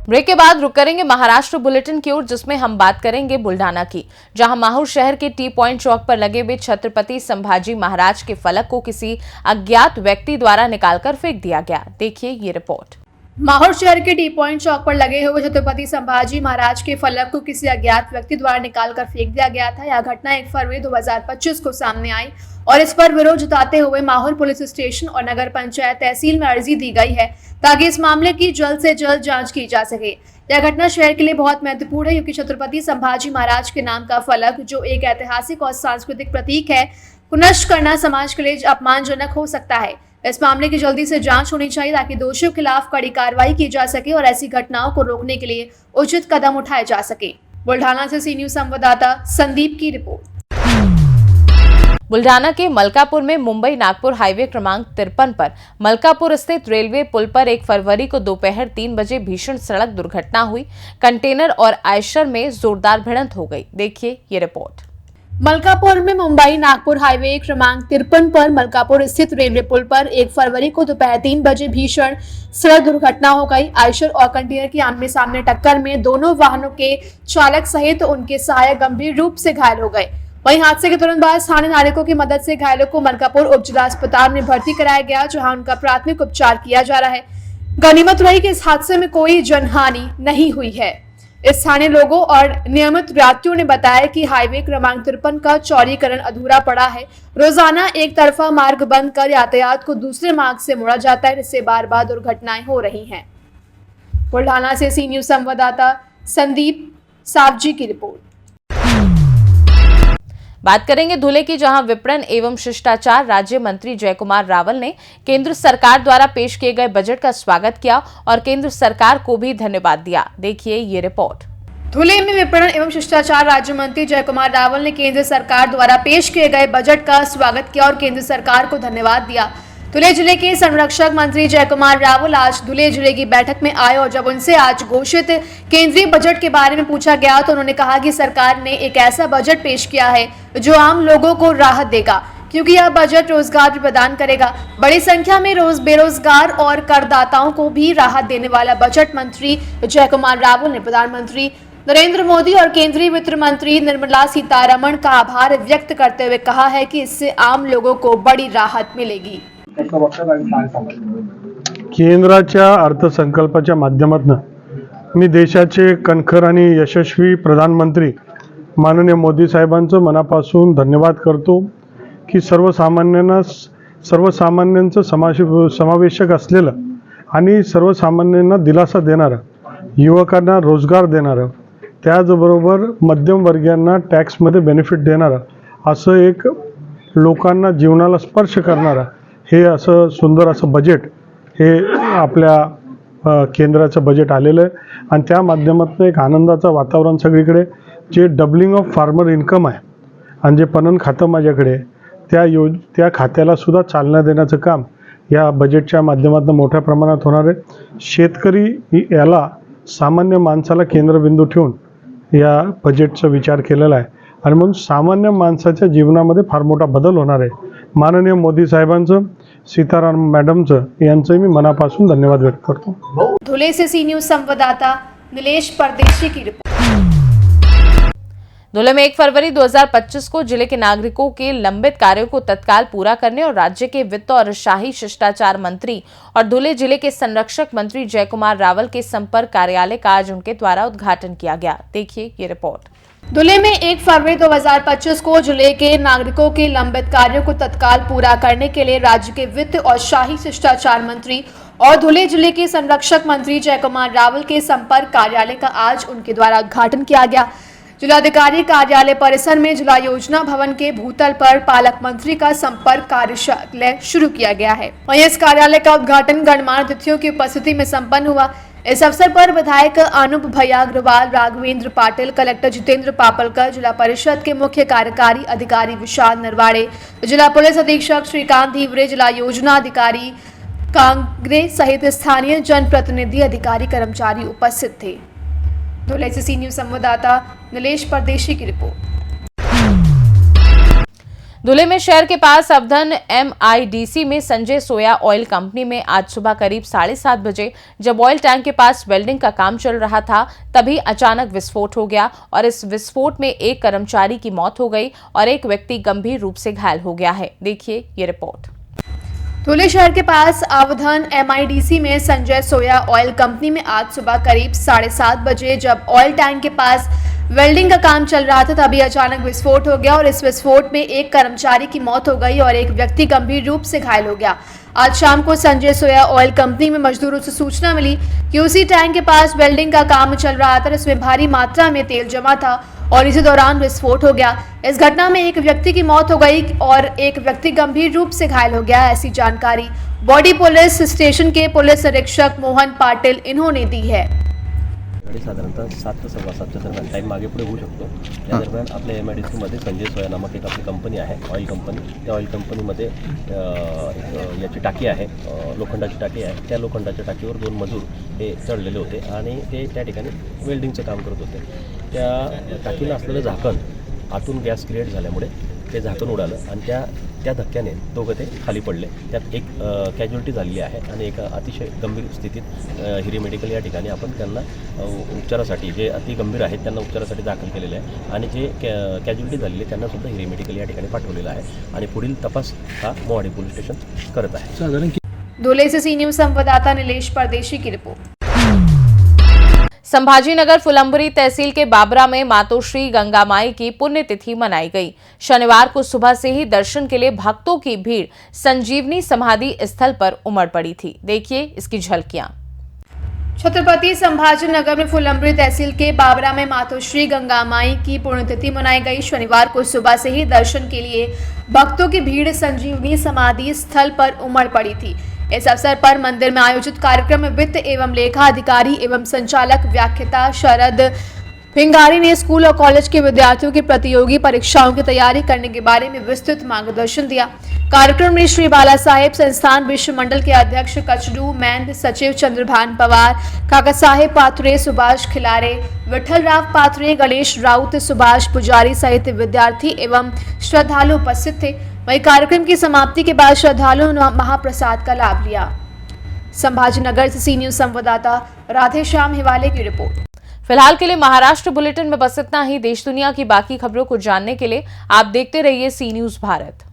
Break के बाद रुक करेंगे महाराष्ट्र बुलेटिन की ओर, जिसमें हम बात करेंगे बुल्ढाना की, जहां माहौर शहर के टी पॉइंट चौक पर लगे हुए छत्रपति संभाजी महाराज के फलक को किसी अज्ञात व्यक्ति द्वारा निकालकर फेंक दिया गया। देखिए ये रिपोर्ट। माहौर शहर के टी पॉइंट चौक पर लगे हुए छत्रपति संभाजी महाराज के फलक को किसी अज्ञात व्यक्ति द्वारा निकालकर फेंक दिया गया था। यह घटना 1 फरवरी 2025 को सामने आई और इस पर विरोध जताते हुए माहौर पुलिस स्टेशन और नगर पंचायत तहसील में अर्जी दी गई है ताकि इस मामले की जल्द से जल्द जांच की जा सके। यह घटना शहर के लिए बहुत महत्वपूर्ण है क्योंकि छत्रपति संभाजी महाराज के नाम का फलक, जो एक ऐतिहासिक और सांस्कृतिक प्रतीक है, को नष्ट करना समाज के लिए अपमानजनक हो सकता है। इस मामले की जल्दी से जांच होनी चाहिए ताकि दोषियों के खिलाफ कड़ी कार्रवाई की जा सके और ऐसी घटनाओं को रोकने के लिए उचित कदम उठाए जा सके। बुल्ढाना से सी न्यूज संवाददाता संदीप की रिपोर्ट। बुल्ढाना के मलकापुर में मुंबई नागपुर हाईवे क्रमांक 53 पर मलकापुर स्थित रेलवे पुल पर 1 फरवरी को दोपहर 3 बजे भीषण सड़क दुर्घटना हुई। कंटेनर और आयशर में जोरदार भिड़ंत हो गई। देखिए ये रिपोर्ट। मलकापुर में मुंबई नागपुर हाईवे क्रमांक 53 पर मलकापुर स्थित रेलवे पुल पर 1 फरवरी को दोपहर 3 बजे भीषण सड़क दुर्घटना हो गई। आयशर और कंटेनर की आमने सामने टक्कर में दोनों वाहनों के चालक सहित उनके सहायक गंभीर रूप से घायल हो गए। वहीं हादसे के तुरंत बाद स्थानीय नागरिकों की मदद से घायलों को मलकापुर उप जिला अस्पताल में भर्ती कराया गया, जहां उनका प्राथमिक उपचार किया जा रहा है। गनीमत रही कि इस हादसे में कोई जनहानि नहीं हुई है। स्थानीय लोगों और नियमित यात्रियों ने बताया कि हाईवे क्रमांक 53 का चौड़ीकरण अधूरा पड़ा है। रोजाना एक तरफा मार्ग बंद कर यातायात को दूसरे मार्ग से मोड़ा जाता है, जिससे बार बार दुर्घटनाएं हो रही हैं। बुल्ढाना से सी न्यूज संवाददाता संदीप सावजी की रिपोर्ट। बात करेंगे धुले की, जहां विपणन एवं शिष्टाचार राज्य मंत्री जयकुमार रावल ने केंद्र सरकार द्वारा पेश किए गए बजट का स्वागत किया और केंद्र सरकार को भी धन्यवाद दिया। देखिए ये रिपोर्ट। धुले में विपणन एवं शिष्टाचार राज्य मंत्री जयकुमार रावल ने केंद्र सरकार द्वारा पेश किए गए बजट का स्वागत किया और केंद्र सरकार को धन्यवाद दिया। धुले जिले के संरक्षक मंत्री जयकुमार रावल आज धुले जिले की बैठक में आए और जब उनसे आज घोषित केंद्रीय बजट के बारे में पूछा गया तो उन्होंने कहा कि सरकार ने एक ऐसा बजट पेश किया है जो आम लोगों को राहत देगा, क्योंकि यह बजट रोजगार भी प्रदान करेगा। बड़ी संख्या में बेरोजगार और करदाताओं को भी राहत देने वाला बजट मंत्री जयकुमार रावल ने प्रधानमंत्री नरेंद्र मोदी और केंद्रीय वित्त मंत्री निर्मला सीतारमण का आभार व्यक्त करते हुए कहा है कि इससे आम लोगों को बड़ी राहत मिलेगी। केंद्राच्या अर्थसंकल्पाच्या माध्यमातून मी देशाचे कणखर आणि यशस्वी प्रधानमंत्री माननीय मोदी साहेबांचं मनापासून धन्यवाद करतो की सर्वसामान्यांचं समावेशक असलेलं आणि सर्वसामान्यांना दिलासा देणारं, युवकांना रोजगार देणारं, त्याचबरोबर मध्यमवर्गीयांना टॅक्समध्ये बेनिफिट देणारं असं एक लोकांना जीवनाला स्पर्श करणारं हे असं सुंदर असं बजेट हे आपल्या केंद्राचं बजेट आलेलं आहे आणि त्या माध्यमातून एक आनंदाचं वातावरण सगळीकडे, जे डबलिंग ऑफ फार्मर इन्कम आहे आणि जे पणन खातं माझ्याकडे त्या खात्याला सुद्धा चालना देण्याचं काम या बजेटच्या माध्यमातून मोठ्या प्रमाणात होणार आहे। शेतकरी याला सामान्य माणसाला केंद्रबिंदू ठेवून या बजेटचा विचार केलेला आहे आणि म्हणून सामान्य माणसाच्या जीवनामध्ये फार मोठा बदल होणार आहे। माननीय मोदी साहेबांचं, सीताराम मॅडमचं यांचे मी मनापासून धन्यवाद व्यक्त करतो। धुले से सी न्यूज संवाददाता नीलेश परदेशी की रिपोर्ट। धुले में 1 फरवरी 2025 को जिले के नागरिकों के लंबित कार्यों को तत्काल पूरा करने और राज्य के वित्त और शाही शिष्टाचार मंत्री और धुले जिले के संरक्षक मंत्री जयकुमार रावल के संपर्क कार्यालय का आज उनके द्वारा उद्घाटन किया गया। देखिए ये रिपोर्ट। धुले में 1 फरवरी 2025 को जिले के नागरिकों के लंबित कार्यों को तत्काल पूरा करने के लिए राज्य के वित्त और शाही शिष्टाचार मंत्री और धुले जिले के संरक्षक मंत्री जयकुमार रावल के संपर्क कार्यालय का आज उनके द्वारा उद्घाटन किया गया। जिलाधिकारी कार्यालय परिसर में जिला योजना भवन के भूतल पर पालक मंत्री का संपर्क कार्यालय शुरू किया गया है। वहीं इस कार्यालय का उद्घाटन गणमान्य अतिथियों की उपस्थिति में संपन्न हुआ। इस अवसर पर विधायक अनूप भैया अग्रवाल, राघवेंद्र पाटिल, कलेक्टर जितेंद्र पापलकर, जिला परिषद के मुख्य कार्यकारी अधिकारी विशाल नरवाड़े, जिला पुलिस अधीक्षक श्रीकांत धीवरे, जिला योजना अधिकारी कांगरे सहित स्थानीय जनप्रतिनिधि, अधिकारी, कर्मचारी उपस्थित थे। धुले से सी न्यूज संवाददाता नीलेश परदेशी की रिपोर्ट। धुले में शहर के पास अवधन MIDC में संजय सोया ऑयल कंपनी में आज सुबह करीब 7:30 बजे जब ऑयल टैंक के पास वेल्डिंग का काम चल रहा था तभी अचानक विस्फोट हो गया और इस विस्फोट में एक कर्मचारी की मौत हो गई और एक व्यक्ति गंभीर रूप से घायल हो गया है। देखिए ये रिपोर्ट। धुले शहर के पास अवधन MIDC में संजय सोया ऑयल कंपनी में आज सुबह करीब 7:30 बजे जब ऑयल टैंक के पास वेल्डिंग का काम चल रहा था तभी अचानक विस्फोट हो गया और इस विस्फोट में एक कर्मचारी की मौत हो गई और एक व्यक्ति गंभीर रूप से घायल हो गया। आज शाम को संजय सोया ऑयल कंपनी में मजदूरों से सूचना मिली कि उसी टैंक के पास वेल्डिंग का काम चल रहा था, इसमें भारी मात्रा में तेल जमा था और इसी दौरान विस्फोट हो गया। इस घटना में एक व्यक्ति की मौत हो गई और एक व्यक्ति गंभीर रूप से घायल हो गया, ऐसी जानकारी बॉडी पुलिस स्टेशन के पुलिस निरीक्षक मोहन पाटिल इन्होंने दी है। साधारणतः 7 ते 7:15 दरम्यान टाईम मागे पुढे होऊ शकतो। या दरम्यान आपल्या MIDCमध्ये संजय सोया नामक एक आपली कंपनी आहे, ऑइल कंपनी। त्या ऑइल कंपनीमध्ये याची टाकी आहे, लोखंडाची टाकी आहे। त्या लोखंडाच्या टाकीवर 2 मजूर हे चढलेले होते आणि ते त्या ठिकाणी वेल्डिंगचं काम करत होते। त्या टाकीला असलेलं झाकण आतून गॅस क्रिएट झाल्यामुळे ते झाकण उडालं आणि त्या धक्क्याने दोघं ते खाली पडले। त्यात एक कॅज्युअल्टी झालेली आहे आणि एक अतिशय गंभीर स्थितीत हिरे मेडिकल या ठिकाणी आपण त्यांना उपचारासाठी जे अति गंभीर आहेत त्यांना उपचारासाठी दाखल केलेले आहे आणि जे कॅज्युअल्टी झालेली त्यांना सुद्धा हिरे मेडिकल या ठिकाणी पाठवलेलं आहे आणि पुढील तपास हा मोहाडी पोलीस स्टेशन करत आहे। धुले से सी न्यूज संवाददाता नीलेश परदेशी की रिपोर्ट। संभाजीनगर फुलंबरी तहसील के बाबरा में मातोश्री गंगा माई की पुण्यतिथि मनाई गई। शनिवार को सुबह से ही दर्शन के लिए भक्तों की भीड़ संजीवनी समाधि स्थल पर उमड़ पड़ी थी। देखिए इसकी झलकियां। छत्रपति संभाजीनगर में फुलंबरी तहसील के बाबरा में मातोश्री गंगा माई की पुण्यतिथि मनाई गई। शनिवार को सुबह से ही दर्शन के लिए भक्तों की भीड़ संजीवनी समाधि स्थल पर उमड़ पड़ी थी। इस अवसर पर मंदिर में आयोजित कार्यक्रम में वित्त एवं लेखा अधिकारी एवं संचालक व्याख्याता शरद भिंगारी ने स्कूल और कॉलेज के विद्यार्थियों की प्रतियोगी परीक्षाओं की तैयारी करने के बारे में विस्तृत मार्गदर्शन दिया। कार्यक्रम में श्री बाला साहेब संस्थान विश्व मंडल के अध्यक्ष कचडू मैंद, सचिव चंद्रभान पवार, काका साहेब पाथुरे, सुभाष खिलारे, विठल राव पाथुरे, गणेश राउत, सुभाष पुजारी सहित विद्यार्थी एवं श्रद्धालु उपस्थित थे। वहीं कार्यक्रम की समाप्ति के बाद श्रद्धालुओं ने महाप्रसाद का लाभ लिया। संभाजीनगर से सी न्यूज संवाददाता राधेश्याम हिवाले की रिपोर्ट। फिलहाल के लिए महाराष्ट्र बुलेटिन में बस इतना ही। देश दुनिया की बाकी खबरों को जानने के लिए आप देखते रहिए सी न्यूज भारत।